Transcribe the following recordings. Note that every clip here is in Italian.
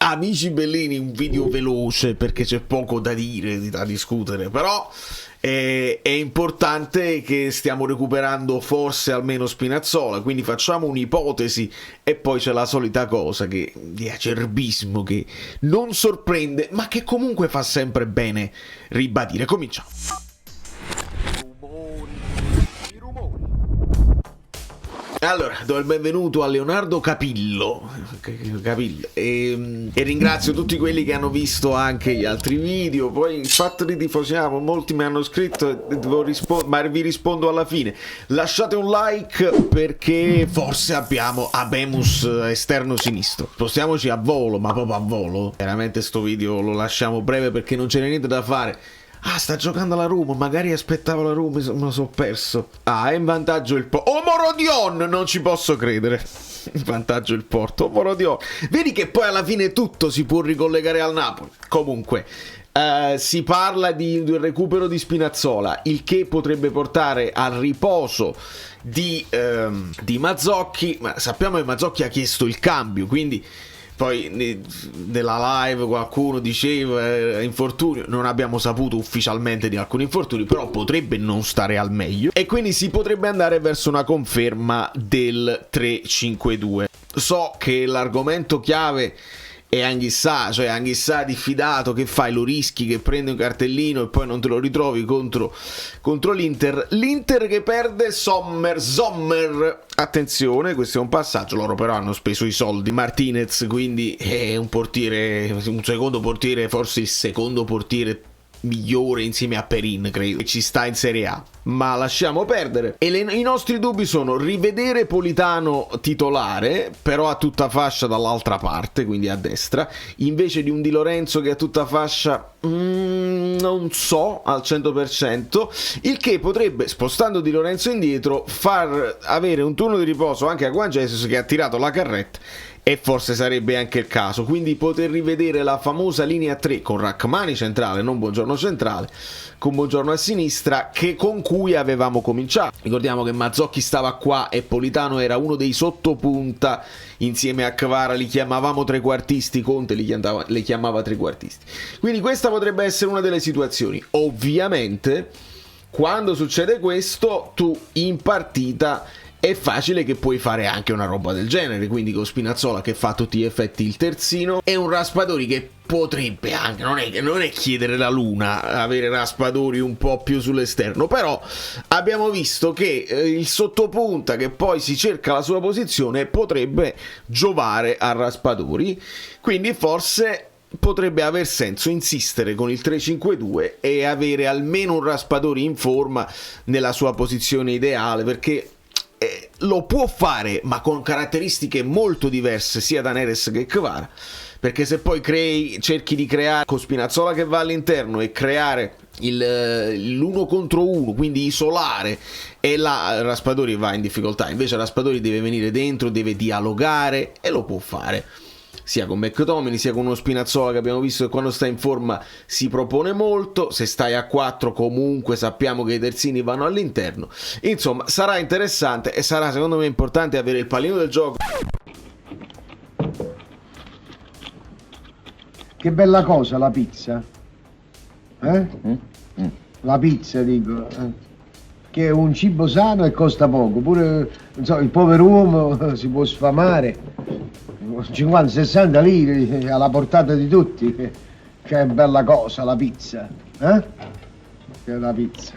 Amici bellini, un video veloce perché c'è poco da dire, da discutere, però è importante che stiamo recuperando forse almeno Spinazzola, quindi facciamo un'ipotesi e poi c'è la solita cosa di acerbismo che non sorprende ma che comunque fa sempre bene ribadire. Cominciamo. Allora, do il benvenuto a Leonardo Capillo e ringrazio tutti quelli che hanno visto anche gli altri video. Poi il fatto di tifosiamo, molti mi hanno scritto e devo ma vi rispondo alla fine. Lasciate un like perché forse abbiamo Habemus esterno sinistro. Spostiamoci a volo, ma proprio a volo. Veramente sto video lo lasciamo breve perché non ce n'è niente da fare. Ah, sta giocando la Roma, magari aspettavo la Roma, me lo so perso. Ah, è in vantaggio il Porto. Oh, Morodion, non ci posso credere. In vantaggio il Porto, oh, Morodion. Vedi che poi alla fine tutto si può ricollegare al Napoli. Comunque, si parla di un recupero di Spinazzola, il che potrebbe portare al riposo di Mazzocchi, ma sappiamo che Mazzocchi ha chiesto il cambio, quindi... Poi nella live qualcuno diceva infortunio, non abbiamo saputo ufficialmente di alcuni infortuni, però potrebbe non stare al meglio e quindi si potrebbe andare verso una conferma del 3-5-2. So che l'argomento chiave è Anghissà, cioè Anghissà diffidato, che fai? Lo rischi, che prende un cartellino e poi non te lo ritrovi contro l'Inter. L'Inter che perde Sommer. Attenzione, questo è un passaggio, loro però hanno speso i soldi. Martinez quindi è un portiere, un secondo portiere, forse il secondo portiere migliore insieme a Perin, credo, che ci sta in Serie A, ma lasciamo perdere. E i nostri dubbi sono rivedere Politano titolare, però a tutta fascia dall'altra parte, quindi a destra, invece di un Di Lorenzo che a tutta fascia non so al 100%, il che potrebbe, spostando Di Lorenzo indietro, far avere un turno di riposo anche a Juan Jesus, che ha tirato la carretta, e forse sarebbe anche il caso, quindi poter rivedere la famosa linea 3 con Rachmani centrale, non Buongiorno centrale, con Buongiorno a sinistra, con cui avevamo cominciato. Ricordiamo che Mazzocchi stava qua e Politano era uno dei sottopunta insieme a Kvara, li chiamavamo trequartisti, Conte li chiamava trequartisti, quindi questa potrebbe essere una delle situazioni. Ovviamente quando succede questo, tu in partita è facile che puoi fare anche una roba del genere, quindi con Spinazzola che fa a tutti gli effetti il terzino e un Raspadori che potrebbe anche, non è chiedere la luna avere Raspadori un po' più sull'esterno, però abbiamo visto che il sottopunta che poi si cerca la sua posizione potrebbe giovare a Raspadori, quindi forse potrebbe aver senso insistere con il 3-5-2 e avere almeno un Raspadori in forma nella sua posizione ideale, perché lo può fare ma con caratteristiche molto diverse sia da Neres che Kvara, perché se poi cerchi di creare con Spinazzola che va all'interno e creare l'uno contro uno, quindi isolare, e là Raspadori va in difficoltà. Invece Raspadori deve venire dentro, deve dialogare e lo può fare sia con McTominay sia con uno Spinazzola che abbiamo visto che quando sta in forma si propone molto. Se stai a 4 comunque sappiamo che i terzini vanno all'interno. Insomma, sarà interessante e sarà secondo me importante avere il pallino del gioco. Che bella cosa la pizza, La pizza, dico, che è un cibo sano e costa poco, pure non so, il povero uomo si può sfamare. 50-60 lire alla portata di tutti, che bella cosa la pizza, Che è la pizza.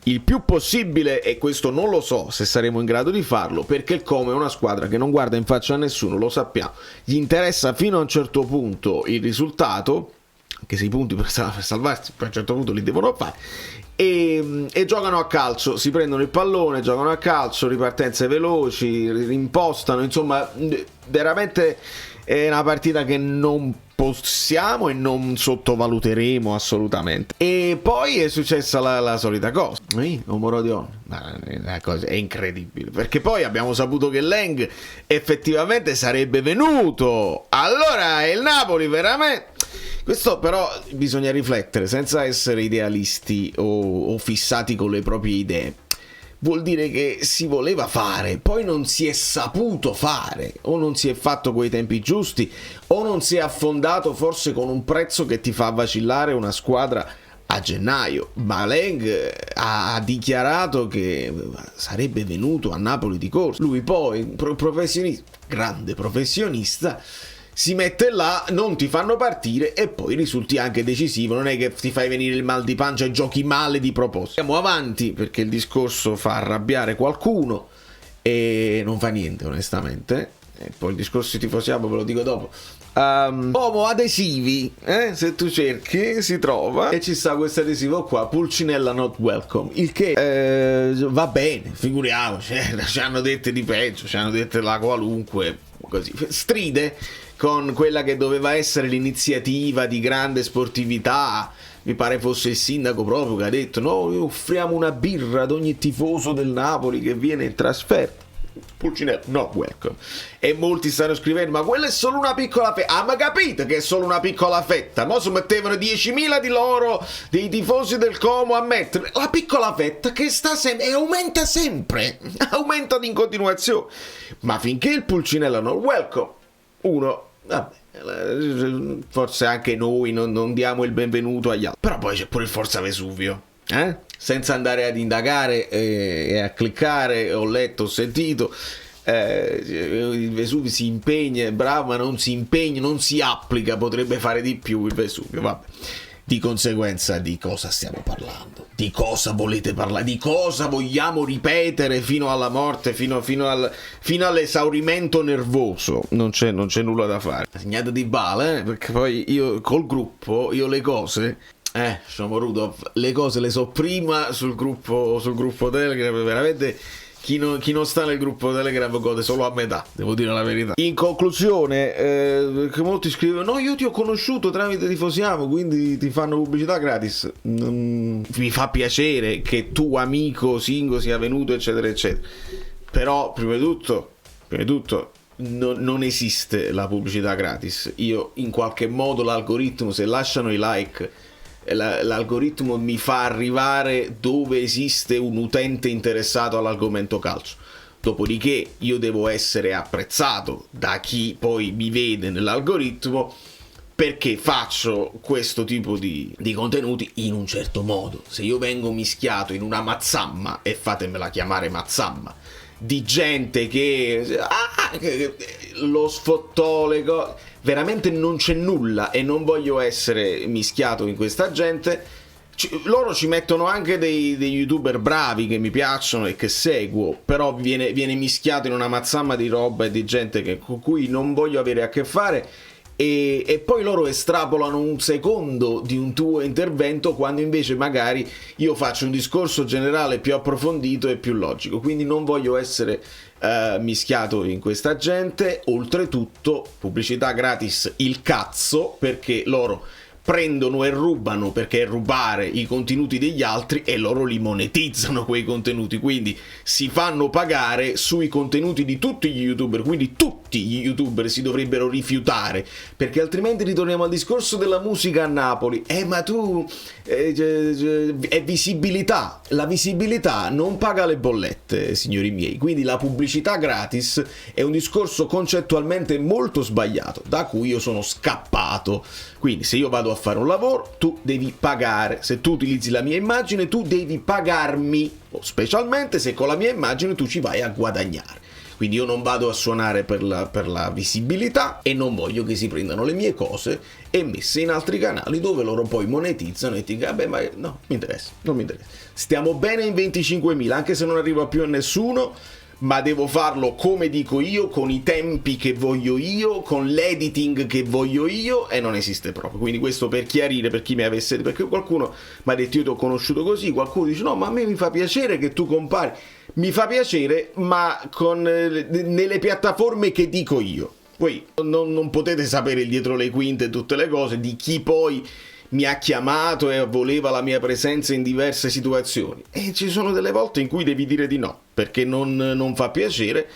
Il più possibile, e questo non lo so se saremo in grado di farlo, perché il Como è una squadra che non guarda in faccia a nessuno, lo sappiamo, gli interessa fino a un certo punto il risultato, anche se i punti per salvarsi a un certo punto li devono fare, e giocano a calcio, si prendono il pallone, giocano a calcio, ripartenze veloci, rimpostano, insomma veramente è una partita che non possiamo e non sottovaluteremo assolutamente. E poi è successa la solita cosa, Omorodion, la cosa è incredibile, perché poi abbiamo saputo che Leng effettivamente sarebbe venuto. Allora il Napoli veramente... Questo però bisogna riflettere senza essere idealisti o fissati con le proprie idee. vuol dire che si voleva fare, poi non si è saputo fare, o non si è fatto coi tempi giusti, o non si è affondato forse con un prezzo che ti fa vacillare una squadra a gennaio. Maleng ha dichiarato che sarebbe venuto a Napoli di corsa. Lui poi, professionista, grande professionista, si mette là, non ti fanno partire e poi risulti anche decisivo. Non è che ti fai venire il mal di pancia e giochi male di proposito. Andiamo avanti perché il discorso fa arrabbiare qualcuno e non fa niente onestamente. E poi il discorso di tifosiamo ve lo dico dopo. Uomo adesivi, se tu cerchi si trova e ci sta questo adesivo qua, Pulcinella not welcome, il che va bene, figuriamoci, ci hanno dette di peggio, ci hanno dette la qualunque, così stride con quella che doveva essere l'iniziativa di grande sportività. Mi pare fosse il sindaco proprio che ha detto: noi offriamo una birra ad ogni tifoso del Napoli che viene in trasferta. Pulcinella no welcome. E molti stanno scrivendo: ma quella è solo una piccola fetta. Ah, ma capite che è solo una piccola fetta? Mo si mettevano 10.000 di loro, dei tifosi del Como, a mettere la piccola fetta che sta sempre e aumenta sempre, aumenta in continuazione. Ma finché il Pulcinella non welcome, uno, vabbè, forse anche noi non diamo il benvenuto agli altri. Però poi c'è pure il Forza Vesuvio, senza andare ad indagare e a cliccare, ho letto, ho sentito, il Vesuvio si impegna, è bravo, ma non si impegna, non si applica, potrebbe fare di più il Vesuvio, vabbè. Di conseguenza, di cosa stiamo parlando? Di cosa volete parlare? Di cosa vogliamo ripetere fino alla morte, fino all'esaurimento nervoso? Non c'è nulla da fare. Segnate di bale, perché poi io col gruppo, le cose... Sono Rudolph, le cose le so prima sul gruppo Telegram, veramente chi non sta nel gruppo Telegram gode solo a metà, devo dire la verità. In conclusione, che molti scrivono: no, io ti ho conosciuto tramite Tifosiamo, quindi ti fanno pubblicità gratis. Mi fa piacere che tu, amico Singo, sia venuto, eccetera eccetera, però prima di tutto non esiste la pubblicità gratis. Io in qualche modo l'algoritmo, se lasciano i like, l'algoritmo mi fa arrivare dove esiste un utente interessato all'argomento calcio. Dopodiché io devo essere apprezzato da chi poi mi vede nell'algoritmo, perché faccio questo tipo di contenuti in un certo modo. Se io vengo mischiato in una mazzamma, e fatemela chiamare mazzamma, di gente che lo sfottò le cose, veramente non c'è nulla, e non voglio essere mischiato in questa gente. Loro ci mettono anche dei youtuber bravi che mi piacciono e che seguo, però viene mischiato in una mazzamma di roba e di gente con cui non voglio avere a che fare. E poi loro estrapolano un secondo di un tuo intervento, quando invece magari io faccio un discorso generale più approfondito e più logico. Quindi non voglio essere mischiato in questa gente. Oltretutto, pubblicità gratis il cazzo, perché loro prendono e rubano, perché è rubare, i contenuti degli altri, e loro li monetizzano quei contenuti, quindi si fanno pagare sui contenuti di tutti gli youtuber. Quindi tutti gli youtuber si dovrebbero rifiutare, perché altrimenti ritorniamo al discorso della musica a Napoli. Ma tu è visibilità, la visibilità non paga le bollette, signori miei, quindi la pubblicità gratis è un discorso concettualmente molto sbagliato, da cui io sono scappato. Quindi se io vado a fare un lavoro, tu devi pagare. Se tu utilizzi la mia immagine, tu devi pagarmi, specialmente se con la mia immagine tu ci vai a guadagnare. Quindi io non vado a suonare per la visibilità, e non voglio che si prendano le mie cose e messe in altri canali dove loro poi monetizzano e ti dicono: vabbè, ma no, mi interessa, non mi interessa. Stiamo bene in 25.000, anche se non arrivo più a nessuno, ma devo farlo come dico io, con i tempi che voglio io, con l'editing che voglio io, e non esiste proprio. Quindi questo per chiarire, per chi mi avesse, perché qualcuno mi ha detto: io ti ho conosciuto così, qualcuno dice: no, ma a me mi fa piacere che tu compari. Mi fa piacere, ma nelle piattaforme che dico io. Poi non potete sapere dietro le quinte tutte le cose di chi poi mi ha chiamato e voleva la mia presenza in diverse situazioni, e ci sono delle volte in cui devi dire di no perché non fa piacere,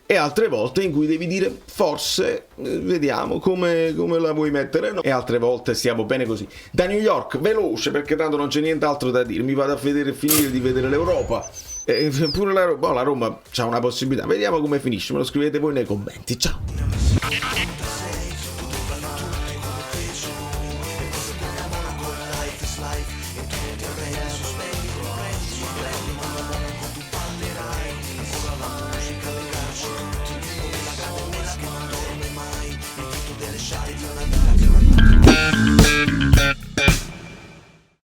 e altre volte in cui devi dire forse vediamo come la vuoi mettere, no? E altre volte stiamo bene così. Da New York, veloce, perché tanto non c'è nient'altro da dire, mi vado a finire di vedere l'Europa Pure la Roma c'ha una possibilità. Vediamo come finisce, me lo scrivete voi nei commenti. Ciao.